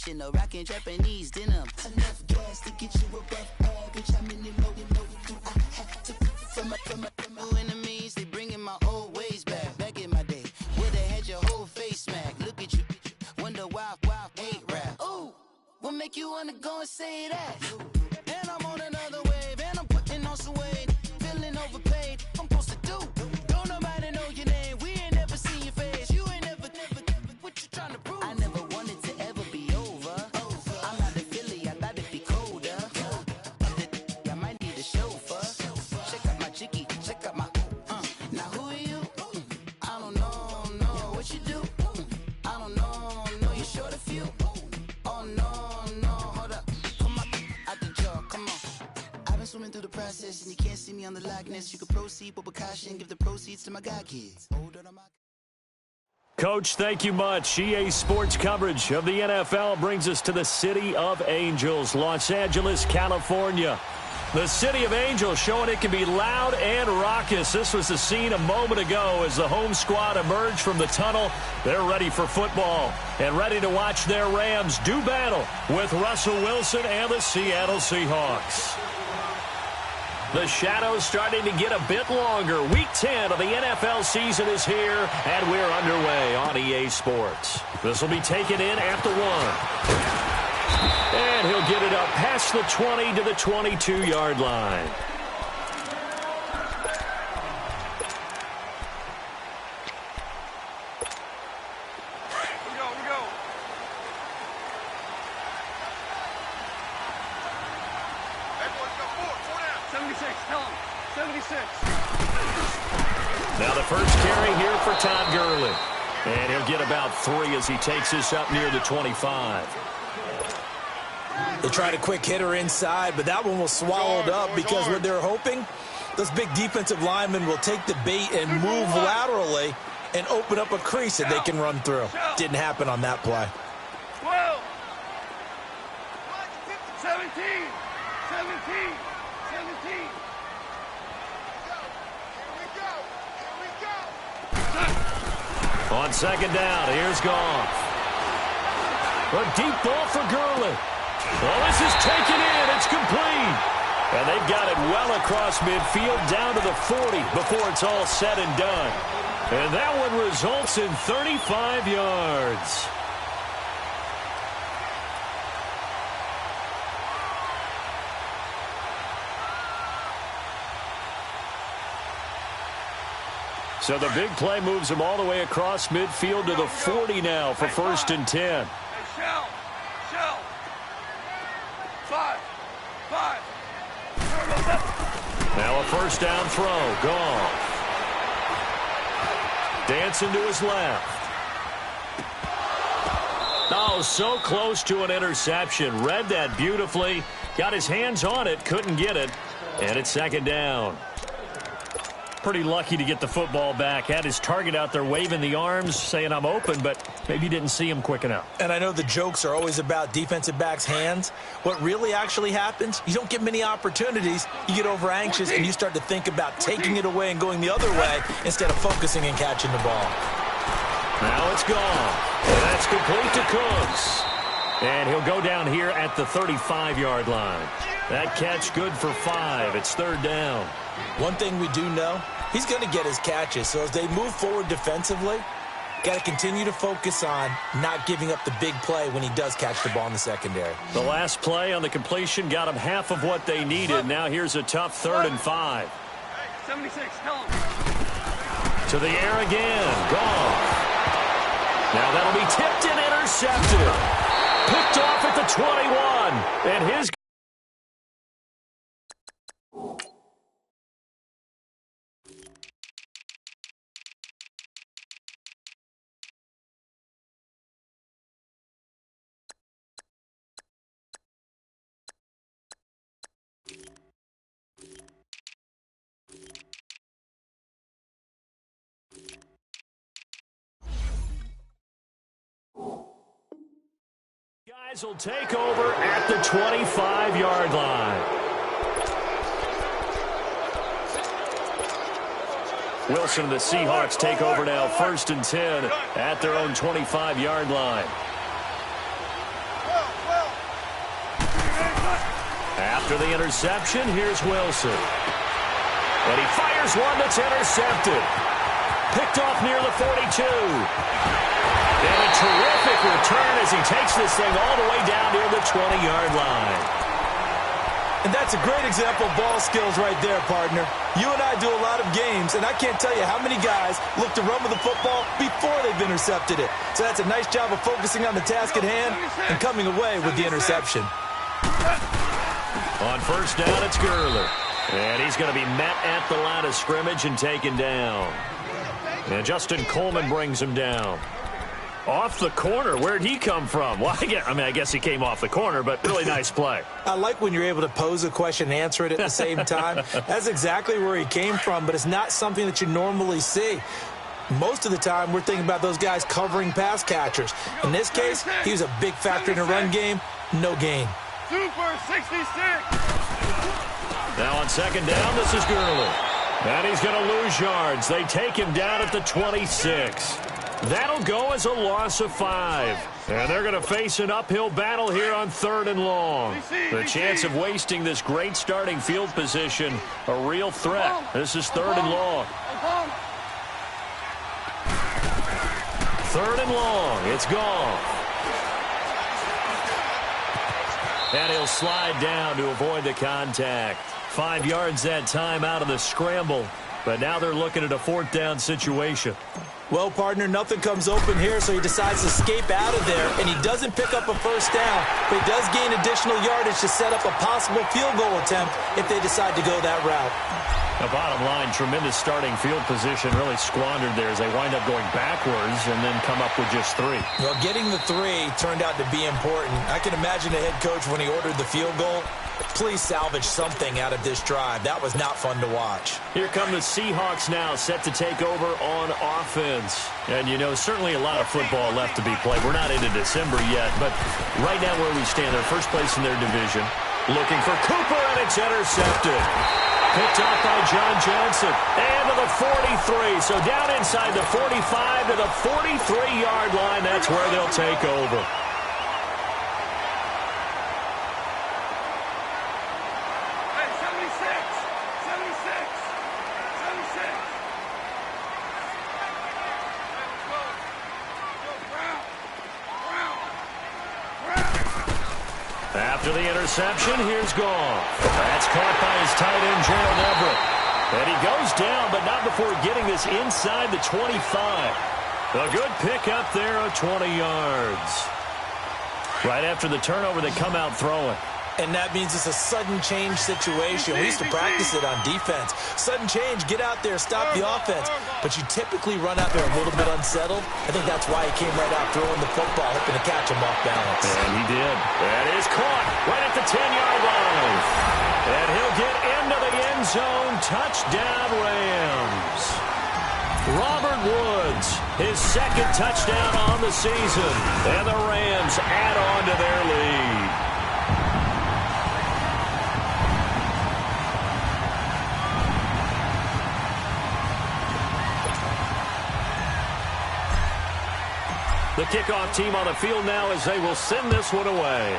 Traditional, rockin' Japanese denim. Enough gas to get you above average. How many more do I have to from my enemies? They bringing my old ways back in my day. Would've had your whole face smacked. Look at you, wonder why ain't rap. Ooh, what make you wanna go and say that? And I'm on another wave, and I'm putting on some weight. Feeling overpaid, I'm supposed to do. Don't nobody know your name, we ain't never seen your face. You ain't never, what you trying to prove? I never wanted to ever be over. I'm not a Philly, I thought it'd be colder. I might need a chauffeur. Check out my chicky, check out my, now who are you? I don't know what you do. I don't know, you short a few. Oh no, hold up, come on, out the jaw, come on. I've been swimming through the process and you can't see me on the likeness. You can proceed, but with caution, give the proceeds to my god kids. Coach, thank you much. EA Sports coverage of the NFL brings us to the City of Angels, Los Angeles, California. The City of Angels showing it can be loud and raucous. This was the scene a moment ago as the home squad emerged from the tunnel. They're ready for football and ready to watch their Rams do battle with Russell Wilson and the Seattle Seahawks. The shadows starting to get a bit longer. Week 10 of the NFL season is here, and we're underway on EA Sports. This will be taken in at the 1. And he'll get it up past the 20 to the 22-yard line. We go. Hey, boys, go four down. 76, tell him. 76. Now the first carry here for Todd Gurley. And he'll get about 3 as he takes this up near the 25. They tried a quick hitter inside, but that one was swallowed up because what they're hoping, those big defensive linemen will take the bait and move laterally and open up a crease that they can run through. Didn't happen on that play. 12. 17. 17. 17. On second down, here's Goff. A deep ball for Gurley. Well, this is taken in. It's complete. And they've got it well across midfield down to the 40 before it's all said and done. And that one results in 35 yards. So the big play moves him all the way across midfield to the 40 now for 1st and 10. Hey, Shell. 5. Now a first down throw. Goff. Dancing to his left. Oh, so close to an interception. Read that beautifully. Got his hands on it. Couldn't get it. And it's second down. Pretty lucky to get the football back. Had his target out there waving the arms, saying I'm open, but maybe didn't see him quick enough. And I know the jokes are always about defensive backs' hands. What really actually happens, you don't get many opportunities. You get over anxious and you start to think about taking it away and going the other way instead of focusing and catching the ball. Now it's gone. And that's complete to Cooks. And he'll go down here at the 35-yard line. That catch good for 5. It's third down. One thing we do know, he's going to get his catches. So as they move forward defensively, got to continue to focus on not giving up the big play when he does catch the ball in the secondary. The last play on the completion got him half of what they needed. Now here's a tough 3rd and 5. 76, tell him. To the air again. Gone. Now that'll be tipped and intercepted. Picked off at the 21. And his... Guys will take over at the 25-yard line. Wilson and the Seahawks take over now, 1st and 10 at their own 25-yard line. After the interception, here's Wilson. And he fires one that's intercepted. Picked off near the 42. And a terrific return as he takes this thing all the way down near the 20-yard line. And that's a great example of ball skills right there, partner. You and I do a lot of games, and I can't tell you how many guys look to run with the football before they've intercepted it. So that's a nice job of focusing on the task at hand and coming away with the interception. On first down, it's Gurley. And he's going to be met at the line of scrimmage and taken down. And Justin Coleman brings him down. Off the corner. Where'd he come from? Well, I guess he came off the corner, but really nice play. I like when you're able to pose a question and answer it at the same time. That's exactly where he came from, but it's not something that you normally see. Most of the time, we're thinking about those guys covering pass catchers. In this case, he was a big factor in the run game. No gain. Super 66. Now on second down, this is Gurley. And he's going to lose yards. They take him down at the 26. That'll go as a loss of 5. And they're going to face an uphill battle here on 3rd and long. The chance of wasting this great starting field position, a real threat. This is 3rd and long. 3rd and long. It's gone. And he'll slide down to avoid the contact. 5 yards that time out of the scramble. But now they're looking at a 4th down situation. Well, partner, nothing comes open here, so he decides to escape out of there, and he doesn't pick up a first down, but he does gain additional yardage to set up a possible field goal attempt if they decide to go that route. The bottom line, tremendous starting field position, really squandered there as they wind up going backwards and then come up with just 3. Well, getting the 3 turned out to be important. I can imagine the head coach when he ordered the field goal. Please salvage something out of this drive. That was not fun to watch. Here come the Seahawks now, set to take over on offense. And, certainly a lot of football left to be played. We're not into December yet, but right now where we stand, they're first place in their division. Looking for Cooper, and it's intercepted. Picked up by John Johnson. And to the 43. So down inside the 45 to the 43-yard line. That's where they'll take over. After the interception, here's Goff. That's caught by his tight end, Gerald Everett. And he goes down, but not before getting this inside the 25. A good pick up there of 20 yards. Right after the turnover, they come out throwing. And that means it's a sudden change situation. We used to practice it on defense. Sudden change, get out there, stop the offense. But you typically run out there a little bit unsettled. I think that's why he came right out throwing the football, hoping to catch him off balance. And he did. That is caught right at the 10-yard line. And he'll get into the end zone. Touchdown, Rams. Robert Woods, his 2nd touchdown on the season. And the Rams add on to their lead. The kickoff team on the field now as they will send this one away.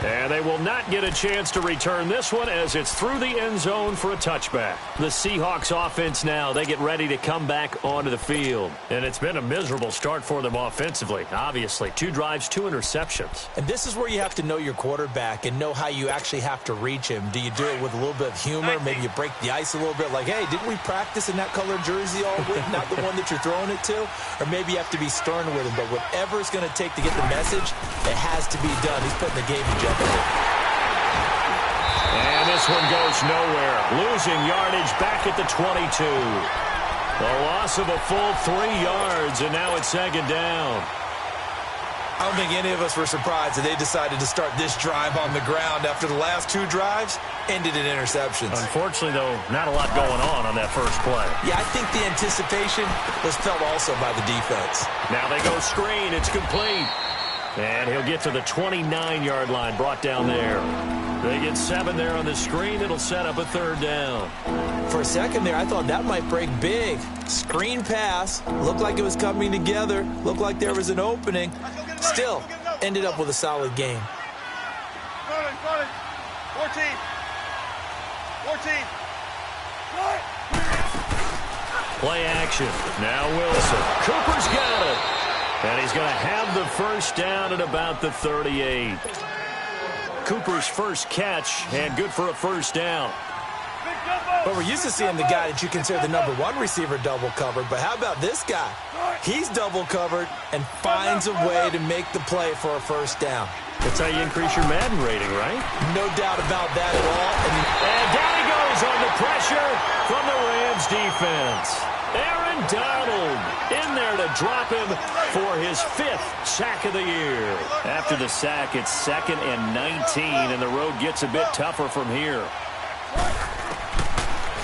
And they will not get a chance to return this one as it's through the end zone for a touchback. The Seahawks offense now, they get ready to come back onto the field. And it's been a miserable start for them offensively, obviously. 2 drives, 2 interceptions. And this is where you have to know your quarterback and know how you actually have to reach him. Do you do it with a little bit of humor? Maybe you break the ice a little bit like, hey, didn't we practice in that colored jersey all week, not the one that you're throwing it to? Or maybe you have to be stern with him. But whatever it's going to take to get the message, it has to be done. He's putting the game in jeopardy. And this one goes nowhere. Losing yardage back at the 22. The loss of a full 3 yards, and now it's 2nd down. I don't think any of us were surprised that they decided to start this drive on the ground after the last 2 drives ended in interceptions. Unfortunately, though, not a lot going on that first play. Yeah, I think the anticipation was felt also by the defense. Now they go screen. It's complete. And he'll get to the 29-yard line, brought down there. They get 7 there on the screen. It'll set up a 3rd down. For a second there, I thought that might break big. Screen pass. Looked like it was coming together. Looked like there was an opening. Still, ended up with a solid game. 14. Play action. Now Wilson. Cooper's got it. And he's going to have the first down at about the 38. Cooper's first catch, and good for a first down. But we're used to seeing the guy that you consider the number one receiver double covered. But how about this guy? He's double covered and finds a way to make the play for a first down. That's how you increase your Madden rating, right? No doubt about that at all. And down he goes on the pressure from the Rams defense. Aaron Donald in there to drop him for his 5th sack of the year. After the sack, it's 2nd and 19, and the road gets a bit tougher from here.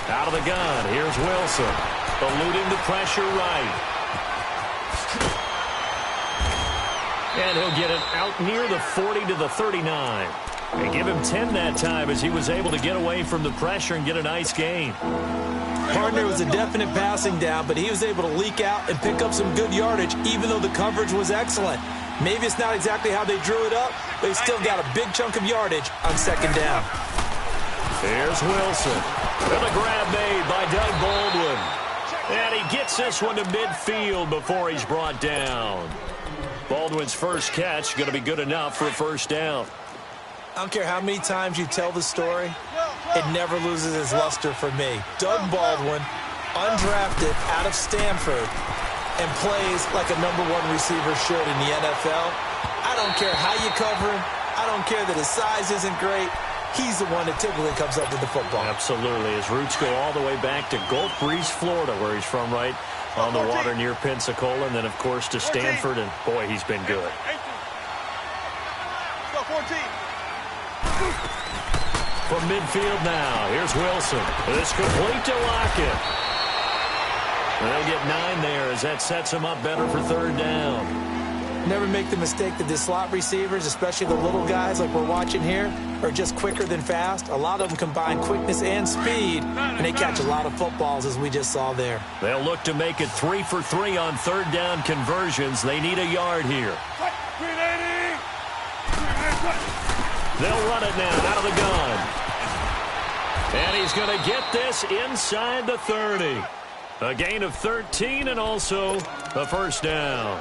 Out of the gun, here's Wilson. Eluding the pressure right. And he'll get it out near the 40 to the 39. They give him 10 that time as he was able to get away from the pressure and get a nice gain. Partner was a definite passing down, but he was able to leak out and pick up some good yardage, even though the coverage was excellent. Maybe it's not exactly how they drew it up, but he still got a big chunk of yardage on 2nd down. Here's Wilson. And a grab made by Doug Baldwin. And he gets this one to midfield before he's brought down. Baldwin's first catch going to be good enough for a first down. I don't care how many times you tell the story, it never loses its luster for me. Doug Baldwin, undrafted out of Stanford, and plays like a number one receiver should in the NFL. I don't care how you cover him. I don't care that his size isn't great. He's the one that typically comes up with the football. Absolutely. His roots go all the way back to Gulf Breeze, Florida, where he's from, right on the water near Pensacola, and then, of course, to Stanford, and, boy, he's been good. 14. From midfield now, here's Wilson. It's complete to Lockett. And they'll get 9 there as that sets him up better for 3rd down. Never make the mistake that the slot receivers, especially the little guys like we're watching here, are just quicker than fast. A lot of them combine quickness and speed, and they catch a lot of footballs, as we just saw there. They'll look to make it 3 for 3 on 3rd down conversions. They need a yard here. They'll run it now out of the gun. And he's going to get this inside the 30. A gain of 13 and also a first down.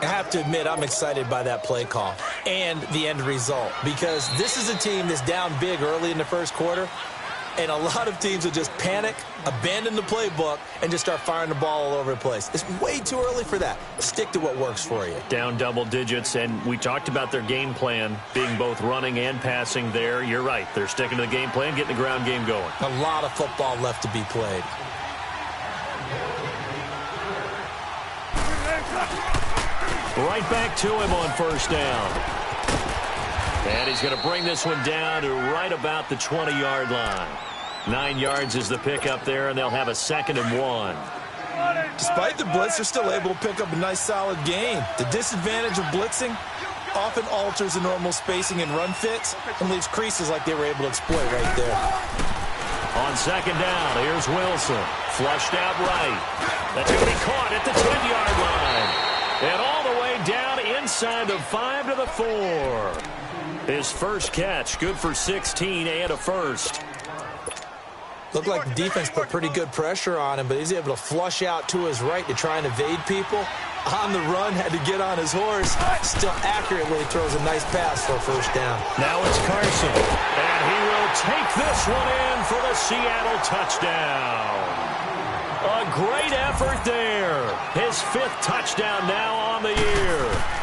I have to admit, I'm excited by that play call and the end result, because this is a team that's down big early in the first quarter, and a lot of teams will just panic, abandon the playbook, and just start firing the ball all over the place. It's way too early for that. Stick to what works for you. Down double digits, and we talked about their game plan being both running and passing there. You're right. They're sticking to the game plan, getting the ground game going. A lot of football left to be played. Right back to him on first down. And he's going to bring this one down to right about the 20-yard line. 9 yards is the pickup there, and they'll have a 2nd and 1. Despite the blitz, they're still able to pick up a nice, solid gain. The disadvantage of blitzing often alters the normal spacing and run fits and leaves creases like they were able to exploit right there. On 2nd down, here's Wilson. Flushed out right. That's going to be caught at the 10-yard line. And all the way down inside the 5 to the 4. His first catch, good for 16 and a first. Looked like the defense put pretty good pressure on him, but he's able to flush out to his right to try and evade people. On the run, had to get on his horse. Still accurately throws a nice pass for a first down. Now it's Carson, and he will take this one in for the Seattle touchdown. A great effort there. His 5th touchdown now on the year.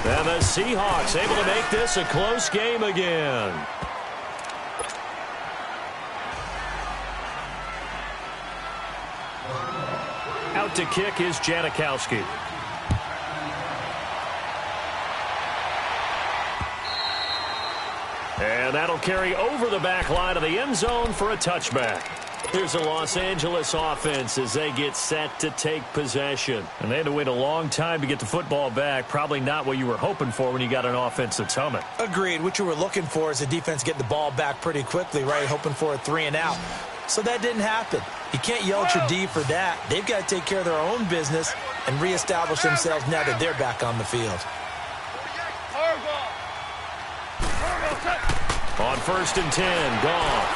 And the Seahawks able to make this a close game again. Out to kick is Janikowski. And that'll carry over the back line of the end zone for a touchback. Here's the Los Angeles offense as they get set to take possession. And they had to wait a long time to get the football back. Probably not what you were hoping for when you got an offense that's humming. Agreed. What you were looking for is the defense get the ball back pretty quickly, right? Hoping for a 3 and out. So that didn't happen. You can't yell at your D for that. They've got to take care of their own business and reestablish themselves now that they're back on the field. On 1st and 10, Goff.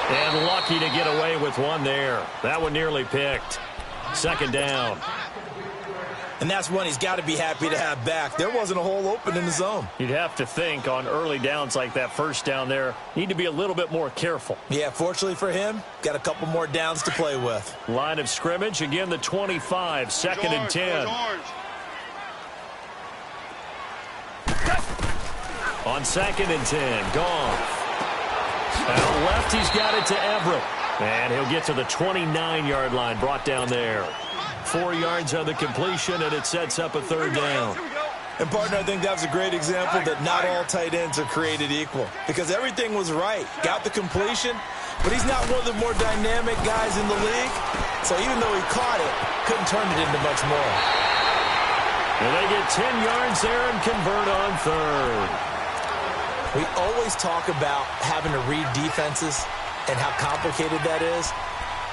And lucky to get away with one there. That one nearly picked. 2nd down. And that's one he's got to be happy to have back. There wasn't a hole open in the zone. You'd have to think on early downs like that 1st down there, need to be a little bit more careful. Yeah, fortunately for him, got a couple more downs to play with. Line of scrimmage, again the 25, 2nd and 10. On 2nd and 10, Goff. Out left, he's got it to Everett. And he'll get to the 29-yard line, brought down there. 4 yards on the completion, and it sets up a 3rd down. And, partner, I think that was a great example that not all tight ends are created equal. Because everything was right. Got the completion, but he's not one of the more dynamic guys in the league. So even though he caught it, couldn't turn it into much more. And they get 10 yards there and convert on 3rd. We always talk about having to read defenses and how complicated that is.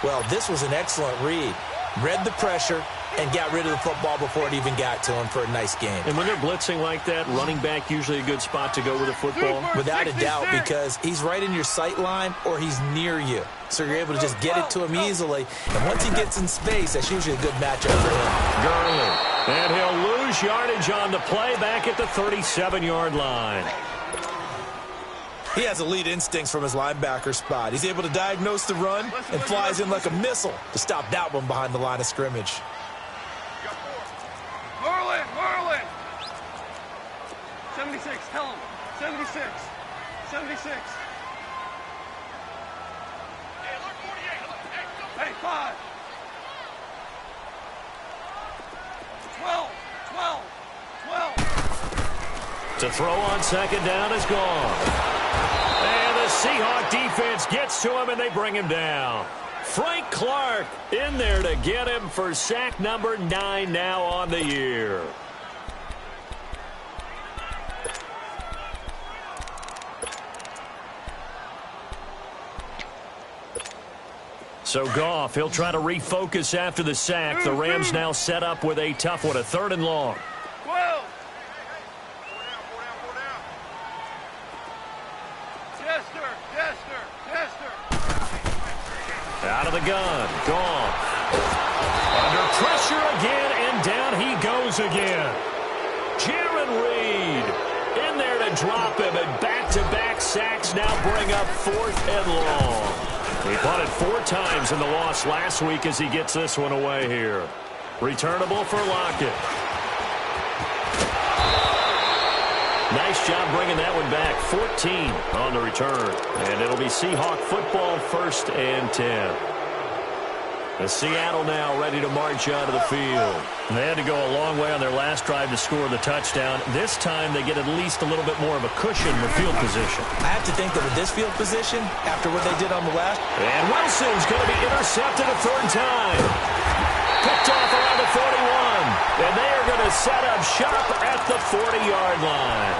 Well, this was an excellent read. Read the pressure and got rid of the football before it even got to him for a nice game. And when they're blitzing like that, running back usually a good spot to go with a football? Without a doubt, because he's right in your sight line or he's near you. So you're able to just get it to him easily. And once he gets in space, that's usually a good matchup for him. Gurley. And he'll lose yardage on the play back at the 37-yard line. He has elite instincts from his linebacker spot. He's able to diagnose the run and flies in like a missile to stop that one behind the line of scrimmage. Merlin! 76, tell him. 76. Hey, 5. 12. To throw on 2nd down is gone. And the Seahawk defense gets to him, and they bring him down. Frank Clark in there to get him for sack number 9 now on the year. So Goff, he'll try to refocus after the sack. The Rams now set up with a tough one, a 3rd and long. 12. Out of the gun, Goff. Under pressure again, and down he goes again. Jaron Reed in there to drop him, and back-to-back sacks now bring up 4th and long. He punted 4 times in the loss last week as he gets this one away here. Returnable for Lockett. Nice job bringing that one back. 14 on the return. And it'll be Seahawk football, 1st and 10. The Seattle now ready to march out of the field. They had to go a long way on their last drive to score the touchdown. This time they get at least a little bit more of a cushion with field position. I have to think that with this field position, after what they did on the last. And Wilson's going to be intercepted a 3rd time. Picked off around the 41. And they are going to set up shop at the 40-yard line.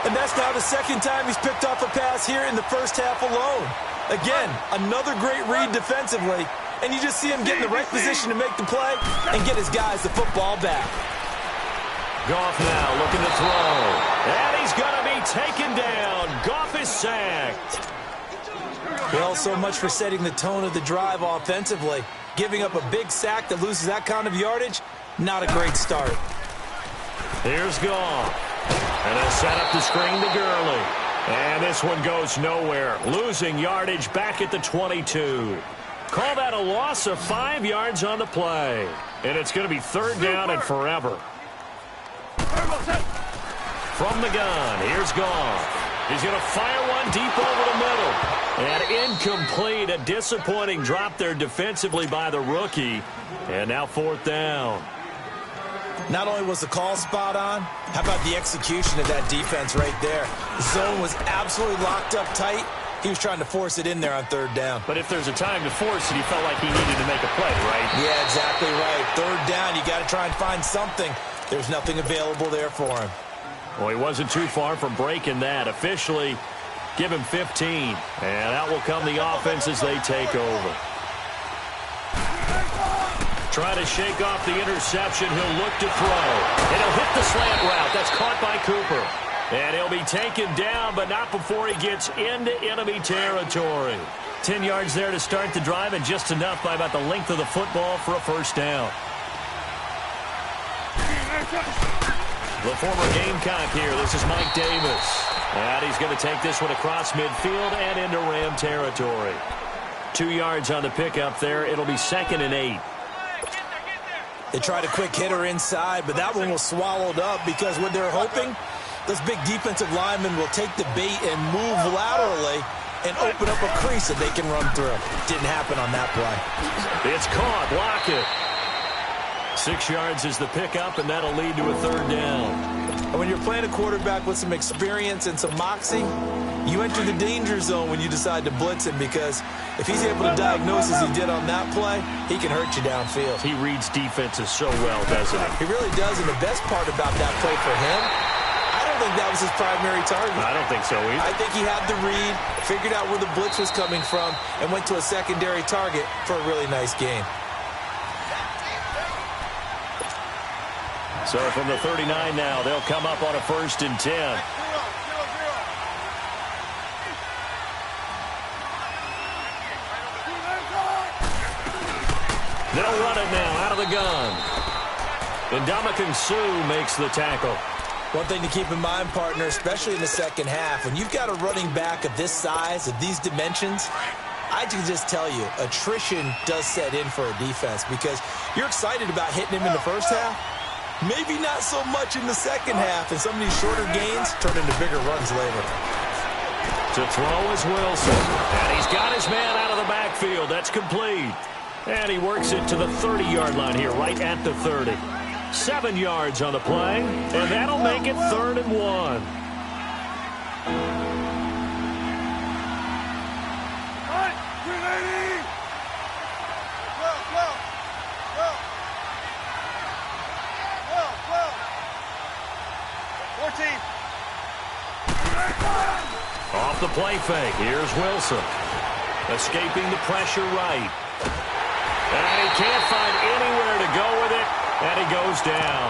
And that's now the 2nd time he's picked off a pass here in the 1st half alone. Again, another great read defensively. And you just see him get in the right position to make the play and get his guys the football back. Goff now looking to throw. And he's going to be taken down. Goff is sacked. Well, so much for setting the tone of the drive offensively. Giving up a big sack that loses that kind of yardage, not a great start. Here's Goff. And a set up the screen to Gurley. And this one goes nowhere. Losing yardage back at the 22. Call that a loss of 5 yards on the play. And it's going to be 3rd down and forever. From the gun, here's Goff. He's going to fire one deep over the middle. And incomplete. A disappointing drop there defensively by the rookie. And now 4th down. Not only was the call spot on, how about the execution of that defense right there? The zone was absolutely locked up tight. He was trying to force it in there on 3rd down. But if there's a time to force it, he felt like he needed to make a play, right? Yeah, exactly right. 3rd down, you got to try and find something. There's nothing available there for him. Well, he wasn't too far from breaking that. Officially, give him 15. And out will come the offense as they take over. Try to shake off the interception. He'll look to throw. And he'll hit the slant route. That's caught by Cooper. And he'll be taken down, but not before he gets into enemy territory. 10 yards there to start the drive, and just enough by about the length of the football for a first down. The former Gamecock here. This is Mike Davis. And he's going to take this one across midfield and into Ram territory. 2 yards on the pickup there. It'll be 2nd and 8. They tried a quick hitter inside, but that one was swallowed up because what they're hoping, this big defensive lineman will take the bait and move laterally and open up a crease that they can run through. Didn't happen on that play. It's caught. Block it. 6 yards is the pickup, and that'll lead to a 3rd down. And when you're playing a quarterback with some experience and some moxie, you enter the danger zone when you decide to blitz him, because if he's able to diagnose as he did on that play, he can hurt you downfield. He reads defenses so well, doesn't he? He really does, and the best part about that play for him, I don't think that was his primary target. I don't think so either. I think he had the read, figured out where the blitz was coming from, and went to a secondary target for a really nice gain. So from the 39 now, they'll come up on a 1st and 10. They'll run it now out of the gun. And Ndamukong Suh makes the tackle. One thing to keep in mind, partner, especially in the second half, when you've got a running back of this size, of these dimensions, I can just tell you, attrition does set in for a defense, because you're excited about hitting him in the first half. Maybe not so much in the second half, and some of these shorter gains turn into bigger runs later. To throw is Wilson. And he's got his man out of the backfield. That's complete. And he works it to the 30-yard line here, right at the 30. 7 yards on the play, and that'll make it 3rd and 1. Off the play fake, here's Wilson. Escaping the pressure right. And he can't find anywhere to go with it, and he goes down.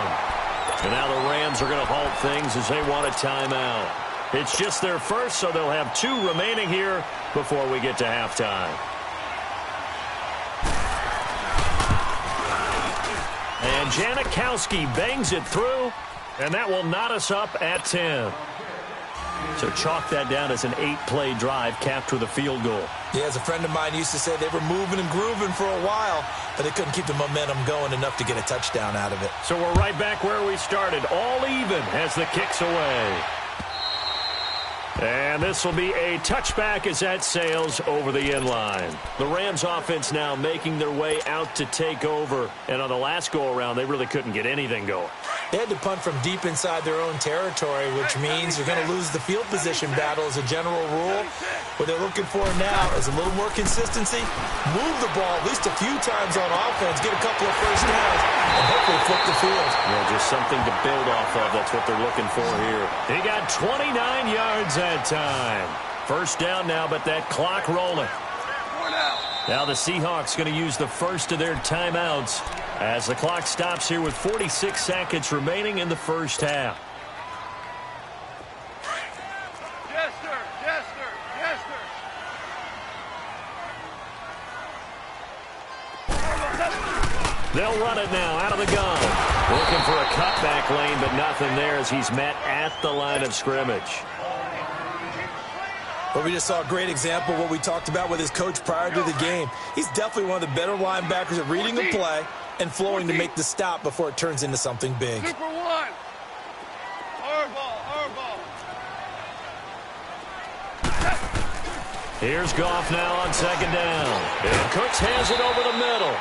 And now the Rams are going to halt things as they want a timeout. It's just their first, so they'll have 2 remaining here before we get to halftime. And Janikowski bangs it through, and that will knot us up at 10. So chalk that down as an 8-play drive capped with a field goal. Yeah, as a friend of mine used to say, they were moving and grooving for a while, but they couldn't keep the momentum going enough to get a touchdown out of it. So we're right back where we started, all even as the kick's away. And this will be a touchback as that sails over the end line. The Rams offense now making their way out to take over. And on the last go-around, they really couldn't get anything going. They had to punt from deep inside their own territory, which means you're going to lose the field position battle as a general rule. What they're looking for now is a little more consistency, move the ball at least a few times on offense, get a couple of first downs, and hopefully flip the field. Yeah, just something to build off of. That's what they're looking for here. He got 29 yards that time. First down now, but that clock rolling. Now the Seahawks going to use the first of their timeouts as the clock stops here with 46 seconds remaining in the first half. They'll run it now out of the gun. Looking for a cutback lane, but nothing there as he's met at the line of scrimmage. Well, we just saw a great example of what we talked about with his coach prior to the game. He's definitely one of the better linebackers at reading the play and flowing to make the stop before it turns into something big. Super one. Hard ball. Here's Goff now on second down. And Cooks has it over the middle.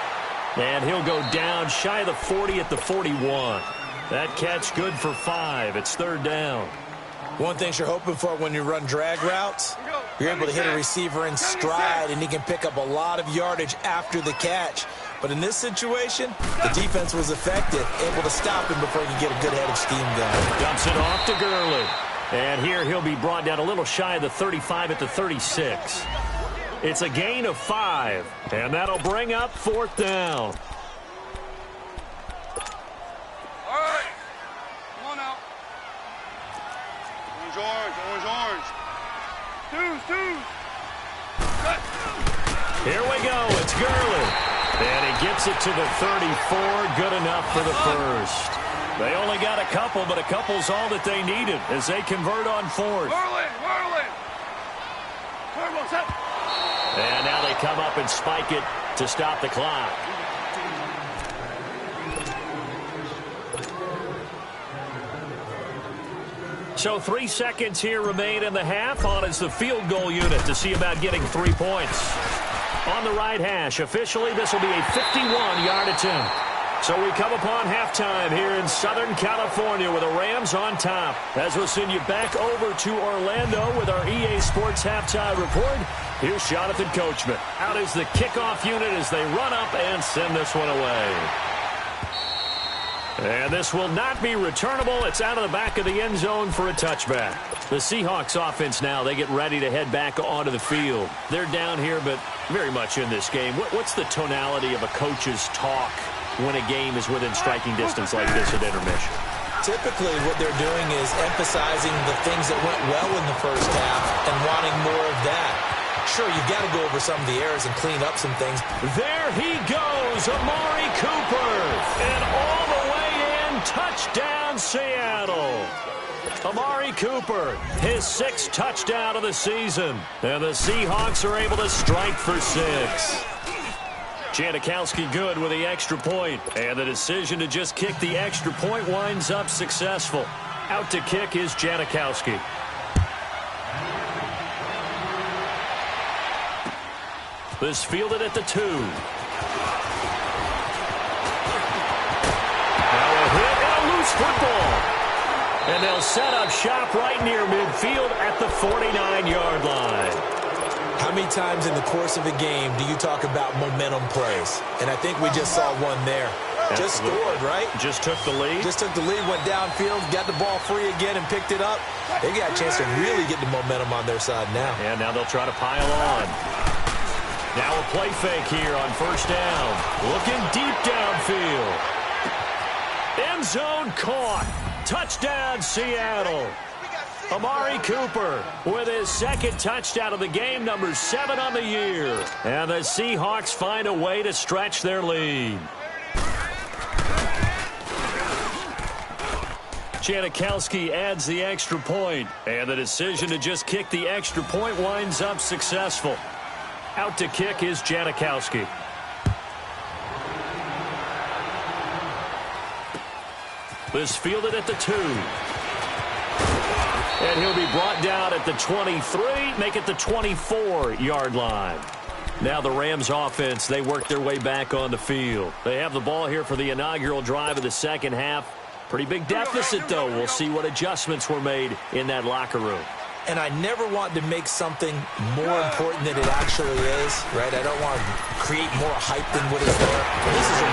And he'll go down shy of the 40 at the 41. That catch good for 5. It's third down. One thing you're hoping for when you run drag routes, you're able to hit a receiver in stride, and he can pick up a lot of yardage after the catch. But in this situation, the defense was effective, able to stop him before he could get a good head of steam going. Dumps it off to Gurley. And here he'll be brought down a little shy of the 35 at the 36. It's a gain of 5, and that'll bring up fourth down. All right. Come on out. orange. Twos. Here we go. It's Gurley. And he gets it to the 34. Good enough for the first. They only got a couple, but a couple's all that they needed as they convert on fourth. Whirling. Turbo set. And now they come up and spike it to stop the clock. So 3 seconds here remain in the half. On is the field goal unit to see about getting 3 points. On the right hash, officially this will be a 51-yard attempt. So we come upon halftime here in Southern California with the Rams on top. As we'll send you back over to Orlando with our EA Sports halftime report. Here's Jonathan Coachman. Out is the kickoff unit as they run up and send this one away. And this will not be returnable. It's out of the back of the end zone for a touchback. The Seahawks offense now, they get ready to head back onto the field. They're down here, but very much in this game. What's the tonality of a coach's talk when a game is within striking distance like this at intermission? Typically, what they're doing is emphasizing the things that went well in the first half and wanting more of that. Sure, you've got to go over some of the errors and clean up some things. There he goes, Amari Cooper. And all the way in, touchdown Seattle. Amari Cooper, his 6th touchdown of the season. And the Seahawks are able to strike for 6. Janikowski good with the extra point. And the decision to just kick the extra point winds up successful. Out to kick is Janikowski. This fielded at the 2. Now a hit and a loose football. And they'll set up shop right near midfield at the 49-yard line. How many times in the course of a game do you talk about momentum plays? And I think we just saw one there. Absolutely. Just scored, right? Just took the lead. Just took the lead, went downfield, got the ball free again and picked it up. They got a chance to really get the momentum on their side now. And now they'll try to pile on. Now a play fake here on first down. Looking deep downfield. End zone caught. Touchdown, Seattle. Amari Cooper with his 2nd touchdown of the game, number 7 on the year. And the Seahawks find a way to stretch their lead. Janikowski adds the extra point. And the decision to just kick the extra point winds up successful. Out to kick is Janikowski. This fielded at the 2. And he'll be brought down at the 23, make it the 24-yard line. Now the Rams offense, they work their way back on the field. They have the ball here for the inaugural drive of the second half. Pretty big deficit, though. We'll see what adjustments were made in that locker room. And I never want to make something more important than it actually is, right? I don't want to create more hype than what is there. This is a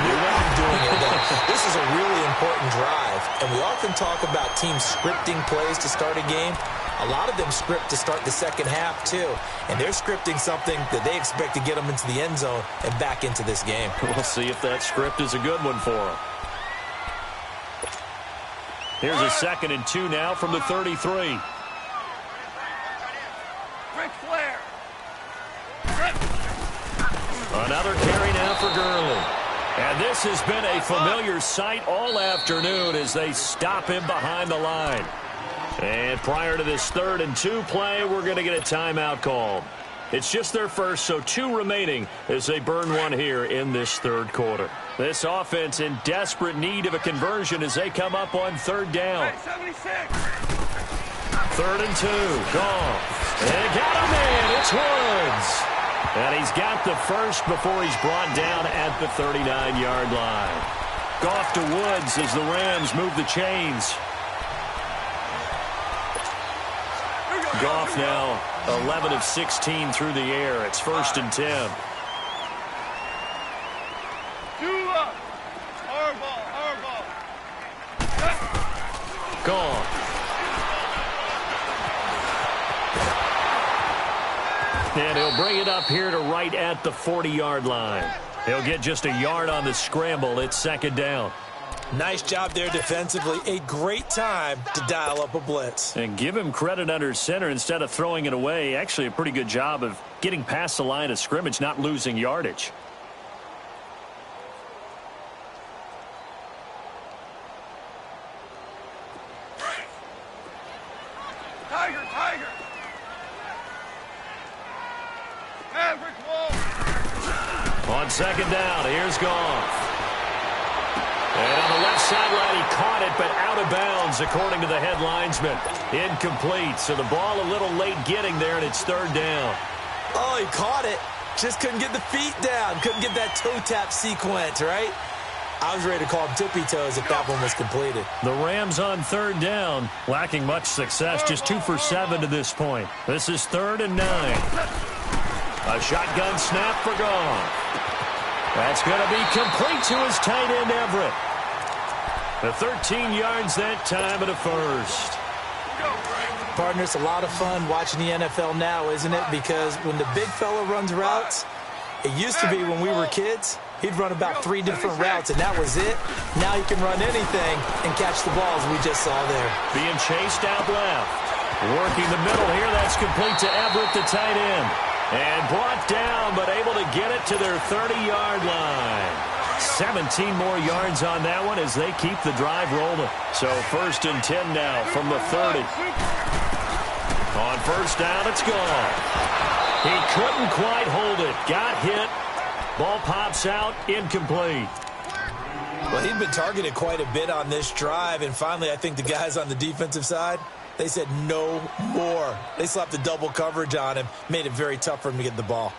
This is a really important drive. And we often talk about teams scripting plays to start a game. A lot of them script to start the second half, too. And they're scripting something that they expect to get them into the end zone and back into this game. We'll see if that script is a good one for them. Here's a 2nd and 2 now from the 33. Another carry now for Gurley. And this has been a familiar sight all afternoon as they stop him behind the line. And prior to this 3rd and 2 play, we're going to get a timeout called. It's just their first, so 2 remaining as they burn one here in this 3rd quarter. This offense in desperate need of a conversion as they come up on 3rd down. 3rd and 2, Goff. And got him in, it's Woods. And he's got the first before he's brought down at the 39-yard line. Goff to Woods as the Rams move the chains. Goff now 11 of 16 through the air. It's 1st and 10. Goff. And he'll bring it up here to right at the 40-yard line. He'll get just a yard on the scramble. It's 2nd down. Nice job there defensively. A great time to dial up a blitz. And give him credit under center instead of throwing it away. Actually, a pretty good job of getting past the line of scrimmage, not losing yardage. Tiger, Tiger! Maverick wall! On second down, here's Goff. And on the left sideline, he caught it, but out of bounds, according to the head linesman. Incomplete, so the ball a little late getting there, and it's third down. Oh, he caught it. Just couldn't get the feet down. Couldn't get that toe tap sequence, right? I was ready to call him tippy toes if that one was completed. The Rams on third down, lacking much success, just 2 for 7 to this point. This is 3rd and 9. A shotgun snap for Goff. That's going to be complete to his tight end, Everett. The 13 yards that time at a first. Partner, it's a lot of fun watching the NFL now, isn't it? Because when the big fella runs routes, it used to be when we were kids, he'd run about 3 different routes, and that was it. Now he can run anything and catch the balls we just saw there. Being chased out left. Working the middle here. That's complete to Everett, the tight end. And brought down, but able to get it to their 30-yard line. 17 more yards on that one as they keep the drive rolling. So 1st and 10 now from the 30. On first down, it's gone. He couldn't quite hold it. Got hit. Ball pops out. Incomplete. Well, he'd been targeted quite a bit on this drive, and finally I think the guys on the defensive side, they said no more. They slapped the double coverage on him, made it very tough for him to get the ball.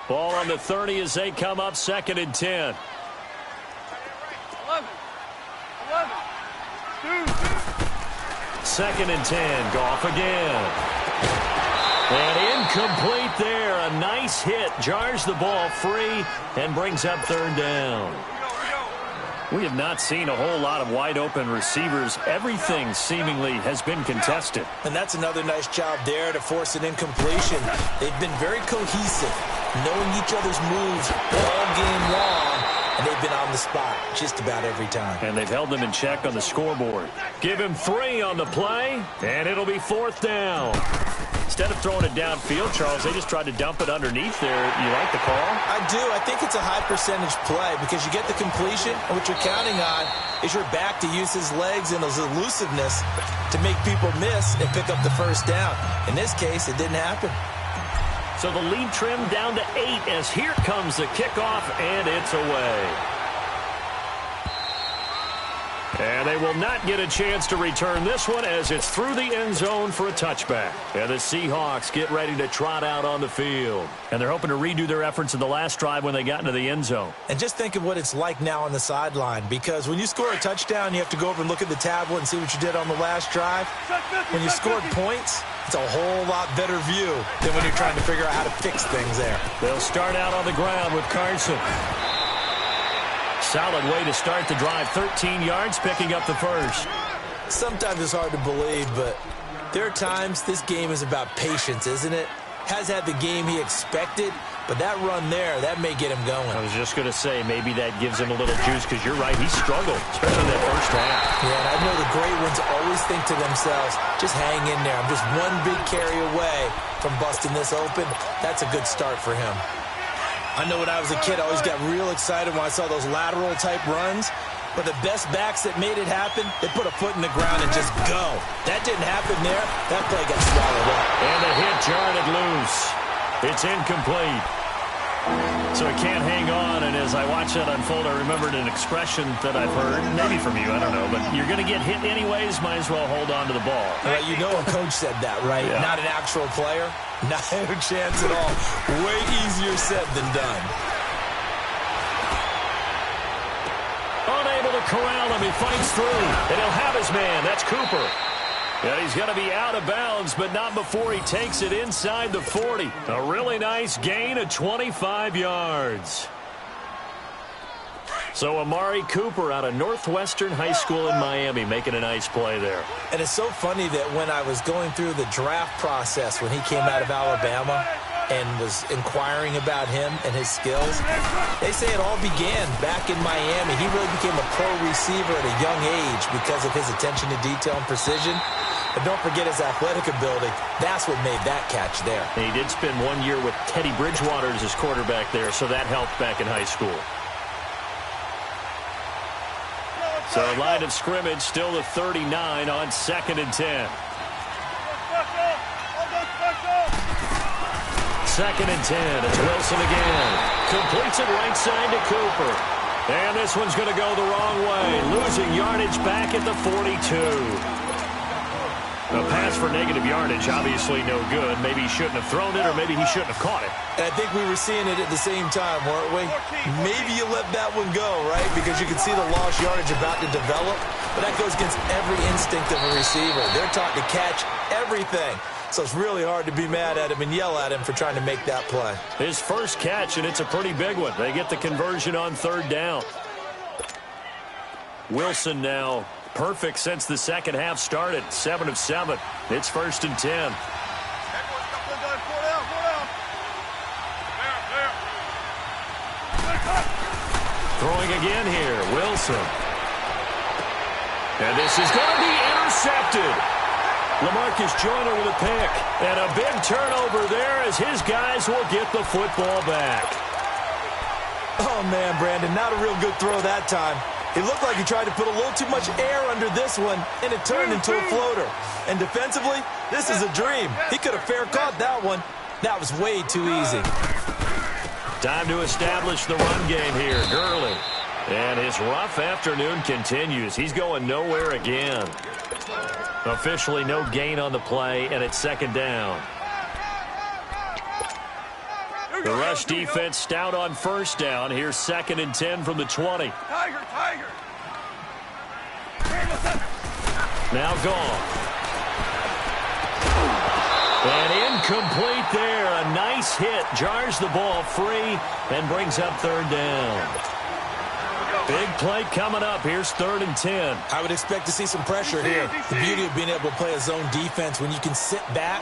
Ball on the 30 as they come up 2nd and 10. 11. 2nd and 10. Goff again. And incomplete there. A nice hit. Jars the ball free and brings up 3rd down. We have not seen a whole lot of wide-open receivers. Everything seemingly has been contested. And that's another nice job there to force an incompletion. They've been very cohesive, knowing each other's moves all game long, and they've been on the spot just about every time. And they've held them in check on the scoreboard. Give him 3 on the play, and it'll be 4th down. Instead of throwing it downfield, Charles, they just tried to dump it underneath there. You like the call? I do. I think it's a high-percentage play because you get the completion, and what you're counting on is your back to use his legs and his elusiveness to make people miss and pick up the first down. In this case, it didn't happen. So the lead trimmed down to 8 as here comes the kickoff, and it's away. And they will not get a chance to return this one as it's through the end zone for a touchback. And the Seahawks get ready to trot out on the field. And they're hoping to redo their efforts in the last drive when they got into the end zone. And just think of what it's like now on the sideline, because when you score a touchdown, you have to go over and look at the tablet and see what you did on the last drive. When you scored points, it's a whole lot better view than when you're trying to figure out how to fix things there. They'll start out on the ground with Carson. Solid way to start the drive. 13 yards, picking up the first. Sometimes it's hard to believe, but there are times this game is about patience, isn't it? Has had the game he expected, but that run there, that may get him going. I was just going to say, maybe that gives him a little juice, because you're right, he struggled, especially that first half. Yeah, and I know the great ones always think to themselves, just hang in there. I'm just one big carry away from busting this open. That's a good start for him. I know when I was a kid, I always got real excited when I saw those lateral-type runs. But the best backs that made it happen, they put a foot in the ground and just go. That didn't happen there. That play got swallowed up. And the hit jarred it loose. It's incomplete. So he can't hang on, and as I watch that unfold, I remembered an expression that I've heard, maybe from you, I don't know, but you're going to get hit anyways, might as well hold on to the ball. Well, you know a coach said that, right? Yeah. Not an actual player. Not a chance at all. Way easier said than done. Unable to corral him, he fights through, and he'll have his man. That's Cooper. Yeah, he's going to be out of bounds, but not before he takes it inside the 40. A really nice gain of 25 yards. So Amari Cooper out of Northwestern High School in Miami making a nice play there. And it's so funny that when I was going through the draft process when he came out of Alabama, and was inquiring about him and his skills. They say it all began back in Miami. He really became a pro receiver at a young age because of his attention to detail and precision. But don't forget his athletic ability. That's what made that catch there. And he did spend 1 year with Teddy Bridgewater as his quarterback there, so that helped back in high school. So line of scrimmage still the 39 on 2nd and 10. 2nd and 10. It's Wilson again. Completes it right side to Cooper. And this one's going to go the wrong way. Losing yardage back at the 42. A pass for negative yardage, obviously no good. Maybe he shouldn't have thrown it, or maybe he shouldn't have caught it. And I think we were seeing it at the same time, weren't we? Maybe you let that one go, right? Because you can see the lost yardage about to develop. But that goes against every instinct of a receiver. They're taught to catch everything. So it's really hard to be mad at him and yell at him for trying to make that play. His first catch, and it's a pretty big one. They get the conversion on 3rd down. Wilson now perfect since the second half started. 7 of 7. It's 1st and 10. Throwing again here, Wilson. And this is going to be intercepted. LaMarcus Joyner with a pick. And a big turnover there as his guys will get the football back. Oh, man, Brandon, not a real good throw that time. It looked like he tried to put a little too much air under this one, and it turned into a floater. And defensively, this is a dream. He could have fair caught that one. That was way too easy. Time to establish the run game here. Gurley. And his rough afternoon continues. He's going nowhere again. Officially no gain on the play, and it's 2nd down. The rush defense stout on 1st down. Here's 2nd and 10 from the 20. Tiger. Now gone. And incomplete there. A nice hit. Jars the ball free and brings up 3rd down. Big play coming up. Here's 3rd and 10. I would expect to see some pressure here. The beauty of being able to play a zone defense when you can sit back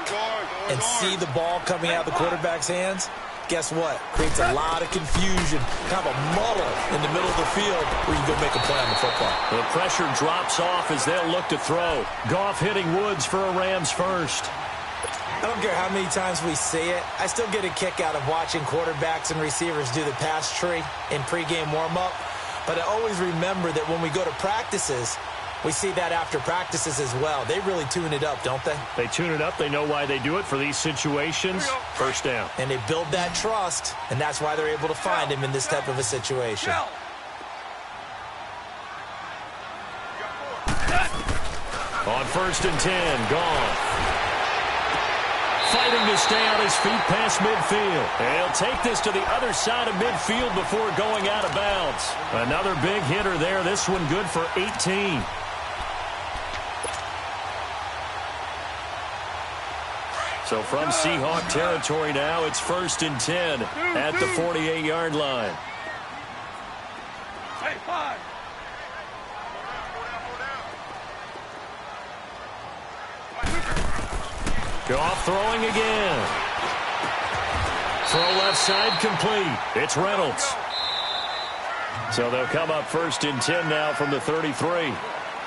and see the ball coming out of the quarterback's hands. Guess what? Creates a lot of confusion, kind of a muddle in the middle of the field where you go make a play on the football. The pressure drops off as they'll look to throw. Goff hitting Woods for a Rams first. I don't care how many times we see it. I still get a kick out of watching quarterbacks and receivers do the pass tree in pregame warm-up. But I always remember that when we go to practices, we see that after practices as well. They really tune it up, don't they? They tune it up. They know why they do it for these situations. 1st down. And they build that trust, and that's why they're able to find him in this type of a situation. On 1st and 10, gone. Fighting to stay on his feet past midfield. And he'll take this to the other side of midfield before going out of bounds. Another big hitter there. This one good for 18. So from Seahawk territory now, it's 1st and 10 at the 48-yard line. Hey, 5. Goff throwing again. Throw left side complete. It's Reynolds. So they'll come up 1st and 10 now from the 33.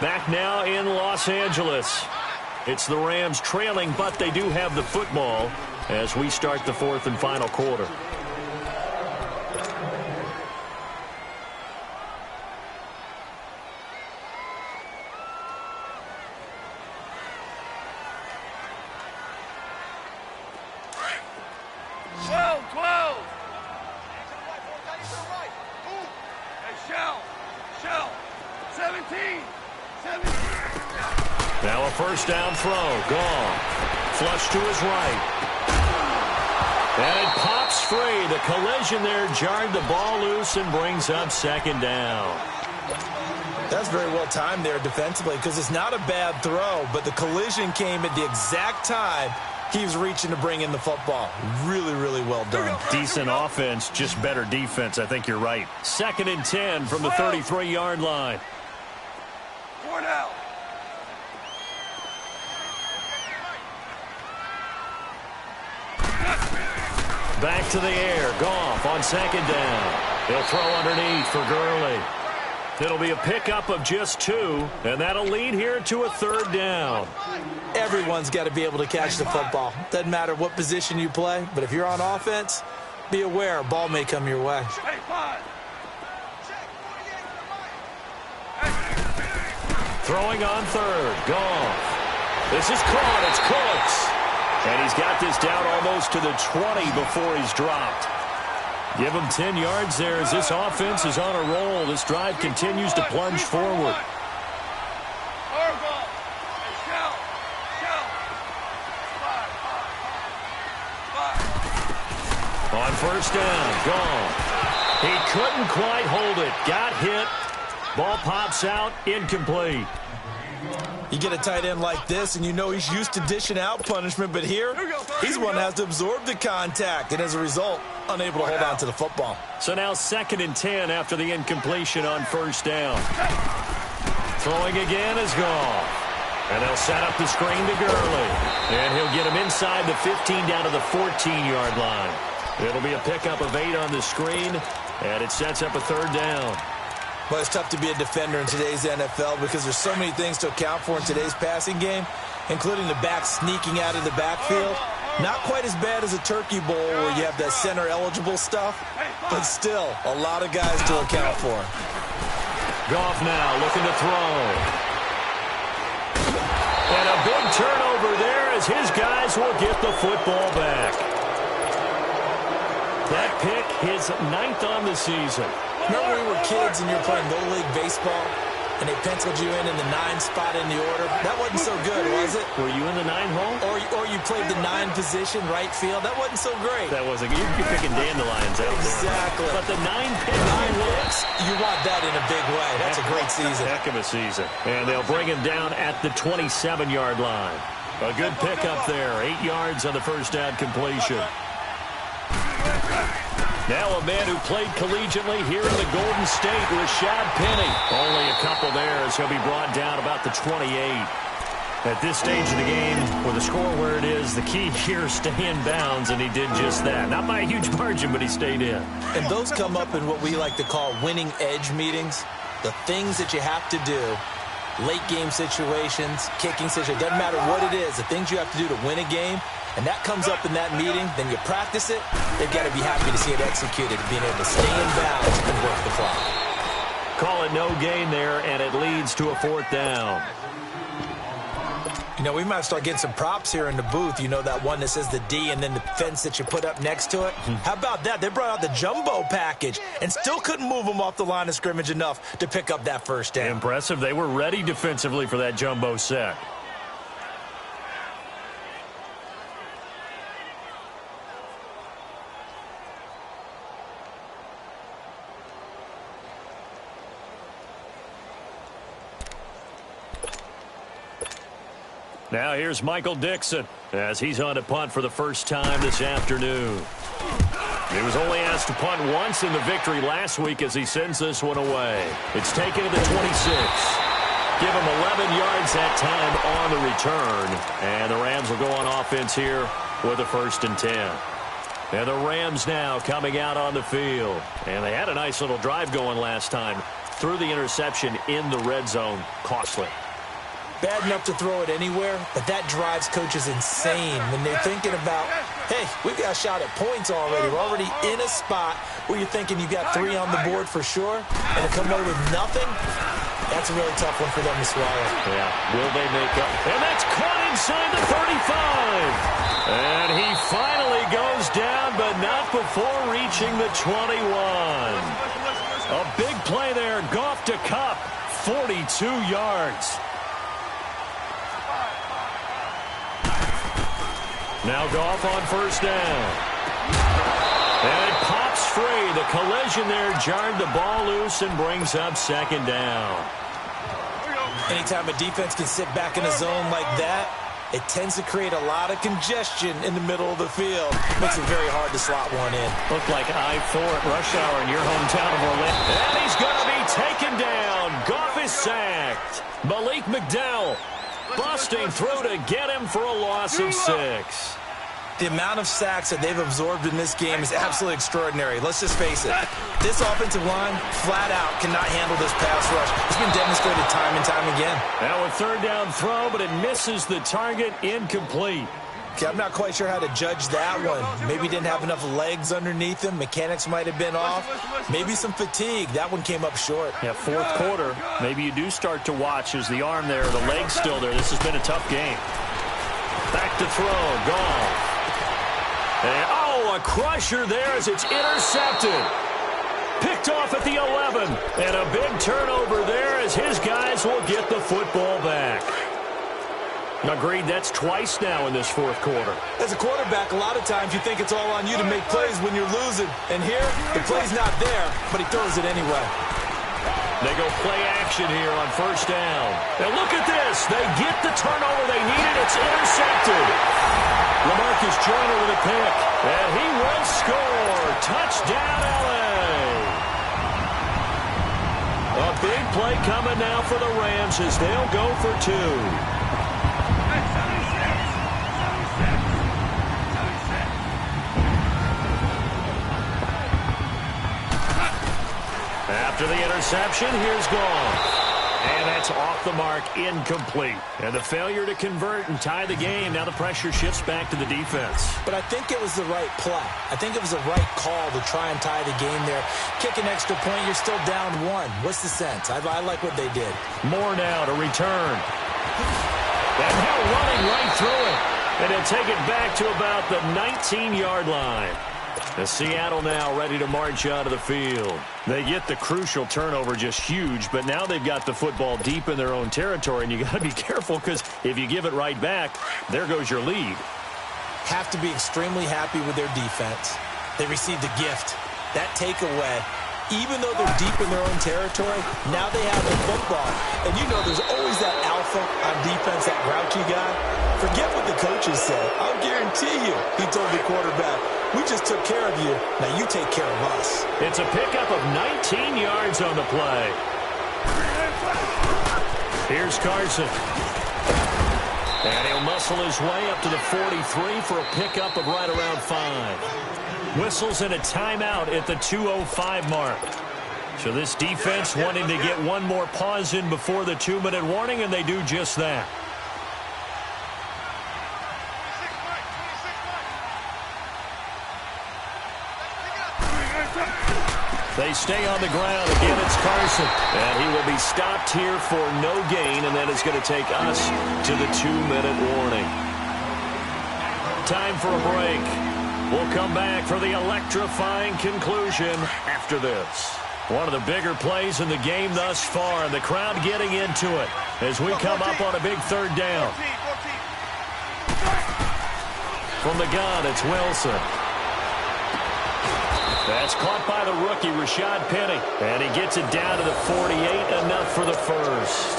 Back now in Los Angeles. It's the Rams trailing, but they do have the football as we start the 4th and final quarter. Now a 1st down throw. Gone. Flush to his right. And it pops free. The collision there jarred the ball loose and brings up 2nd down. That's very well timed there defensively because it's not a bad throw, but the collision came at the exact time he was reaching to bring in the football. Really, really well done. Decent offense, just better defense. I think you're right. 2nd and 10 from the 33-yard line. 4 down. back to the air. Goff on second down. He'll throw underneath for Gurley. It'll be a pickup of just 2, and that'll lead here to a third down. Everyone's got to be able to catch the football. Doesn't matter what position you play, but if you're on offense, be aware a ball may come your way. Throwing on third. Goff. This is caught. It's Cooks. And he's got this down almost to the 20 before he's dropped. Give him 10 yards there as this offense is on a roll. This drive continues to plunge forward. On first down, Goff. He couldn't quite hold it. Got hit. Ball pops out, incomplete. You get a tight end like this, and you know he's used to dishing out punishment, but here, he's the one that has to absorb the contact, and as a result, unable to hold on to the football. So now 2nd and 10 after the incompletion on first down. Throwing again is Goff. And they'll set up the screen to Gurley. And he'll get him inside the 15 down to the 14-yard line. It'll be a pickup of 8 on the screen, and it sets up a third down. Well, it's tough to be a defender in today's NFL because there's so many things to account for in today's passing game, including the back sneaking out of the backfield. Not quite as bad as a turkey bowl where you have that center-eligible stuff, but still a lot of guys to account for. Goff now looking to throw. And a big turnover there as his guys will get the football back. That pick, his 9th on the season. Remember when we were kids and you were playing Little League Baseball and they penciled you in the 9 spot in the order? That wasn't so good, was it? Were you in the 9 hole? Or you played the 9 position, right field? That wasn't so great. That wasn't. You're picking dandelions out there. Exactly. But the 9 picks. 9 picks. You want that in a big way. That's a great season. Heck of a season. And they'll bring him down at the 27-yard line. A good pickup there. 8 yards on the first down completion. Now a man who played collegiately here in the Golden State, Rashad Penny. Only a couple there as he'll be brought down about the 28. At this stage of the game, with the score where it is, the key here is stay in bounds, and he did just that. Not by a huge margin, but he stayed in. And those come up in what we like to call winning edge meetings. The things that you have to do, late game situations, kicking situations, doesn't matter what it is, the things you have to do to win a game. And that comes up in that meeting, then you practice it, they've got to be happy to see it executed, being able to stay in bounds and work the clock. Call it no gain there, and it leads to a 4th down. You know, we might start getting some props here in the booth. You know, that one that says the D and then the fence that you put up next to it? How about that? They brought out the jumbo package and still couldn't move them off the line of scrimmage enough to pick up that first down. Impressive. They were ready defensively for that jumbo set. Now here's Michael Dixon as he's on to punt for the first time this afternoon. He was only asked to punt once in the victory last week as he sends this one away. It's taken to the 26. Give him 11 yards that time on the return. And the Rams will go on offense here with a 1st and 10. And the Rams now coming out on the field. And they had a nice little drive going last time. Threw the interception in the red zone. Costly. Bad enough to throw it anywhere, but that drives coaches insane when they're thinking about, hey, we've got a shot at points already. We're already in a spot where you're thinking you've got 3 on the board for sure, and to come away with nothing, that's a really tough one for them to swallow. Yeah, will they make up? And that's caught inside the 35. And he finally goes down, but not before reaching the 21. A big play there, Goff to Kupp, 42 yards. Now Goff on first down. And it pops free. The collision there jarred the ball loose and brings up 2nd down. Anytime a defense can sit back in a zone like that, it tends to create a lot of congestion in the middle of the field. Makes it very hard to slot one in. Looked like I-4 at rush hour in your hometown of Orlando. And he's going to be taken down. Goff is sacked. Malik McDowell busting through to get him for a loss of 6. The amount of sacks that they've absorbed in this game is absolutely extraordinary. Let's just face it. This offensive line, flat out, cannot handle this pass rush. It's been demonstrated time and time again. Now a third down throw, but it misses the target, incomplete. Okay, I'm not quite sure how to judge that one. Maybe didn't have enough legs underneath him. Mechanics might have been off. Maybe some fatigue. That one came up short. Yeah, fourth quarter. Maybe you do start to watch as the arm there, the leg's still there. This has been a tough game. Back to throw. Goff. And, a crusher there as it's intercepted. Picked off at the 11. And a big turnover there as his guys will get the football back. Agreed, that's twice now in this fourth quarter. As a quarterback, a lot of times you think it's all on you to make plays when you're losing. And here, the play's not there, but he throws it anyway. They go play action here on first down. And look at this. They get the turnover they needed. It's intercepted. LaMarcus Joyner with a pick. And he will score. Touchdown, L.A. A big play coming now for the Rams as they'll go for two. After the interception, here's Goff. And that's off the mark, incomplete. And the failure to convert and tie the game. Now the pressure shifts back to the defense. But I think it was the right play. I think it was the right call to try and tie the game there. Kick an extra point, you're still down one. What's the sense? I like what they did. More now to return. And Hill running right through it. And they'll take it back to about the 19-yard line. The Seattle now ready to march out of the field. They get the crucial turnover, just huge, but now they've got the football deep in their own territory, and you got to be careful because if you give it right back, there goes your lead. Have to be extremely happy with their defense. They received a gift. That takeaway, even though they're deep in their own territory, now they have the football. And you know there's always that alpha on defense, that grouchy guy. Forget what the coaches said. I'll guarantee you, he told the quarterback, we just took care of you. Now you take care of us. It's a pickup of 19 yards on the play. Here's Carson. And he'll muscle his way up to the 43 for a pickup of right around 5. Whistles and a timeout at the 2:05 mark. So this defense wanting to get one more pause in before the 2-minute warning, and they do just that. They stay on the ground. Again, it's Carson. And he will be stopped here for no gain, and then it's going to take us to the 2-minute warning. Time for a break. We'll come back for the electrifying conclusion after this. One of the bigger plays in the game thus far, and the crowd getting into it as we come up on a big third down. From the gun, it's Wilson. That's caught by the rookie, Rashad Penny. And he gets it down to the 48, enough for the first.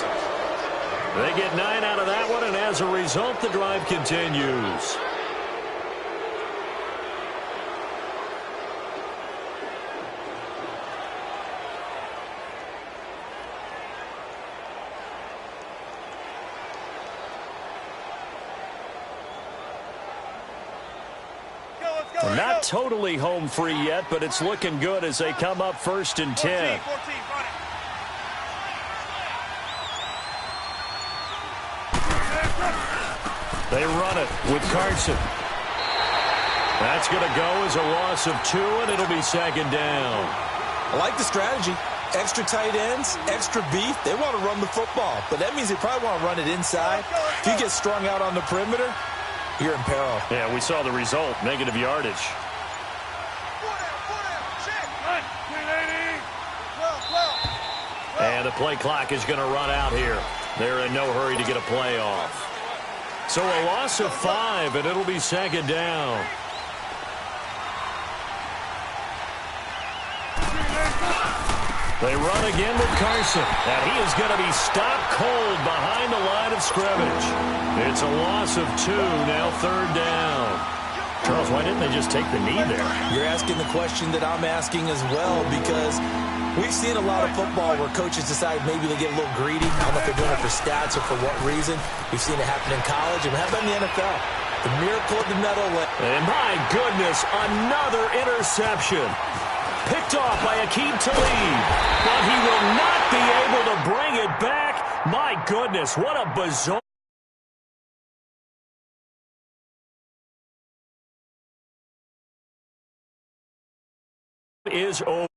They get 9 out of that one, and as a result, the drive continues. Not totally home free yet, but it's looking good as they come up 1st and 10. They run it with Carson. That's going to go as a loss of 2, and it'll be 2nd down. I like the strategy. Extra tight ends, extra beef. They want to run the football, but that means they probably want to run it inside. If you get strung out on the perimeter, you're in peril. Yeah, we saw the result, negative yardage. And the play clock is going to run out here. They're in no hurry to get a play off. So a loss of 5, and it'll be 2nd down. They run again with Carson, and he is going to be stopped cold behind the line of scrimmage. It's a loss of 2, now 3rd down. Charles, why didn't they just take the knee there? You're asking the question that I'm asking as well, because we've seen a lot of football where coaches decide maybe they get a little greedy. I don't know if they're doing it for stats or for what reason. We've seen it happen in college, and how about in the NFL? The miracle of the Meadowlands. And my goodness, another interception. Picked off by Aqib Talib. But he will not be able to bring it back. My goodness, what a bizarre... is over.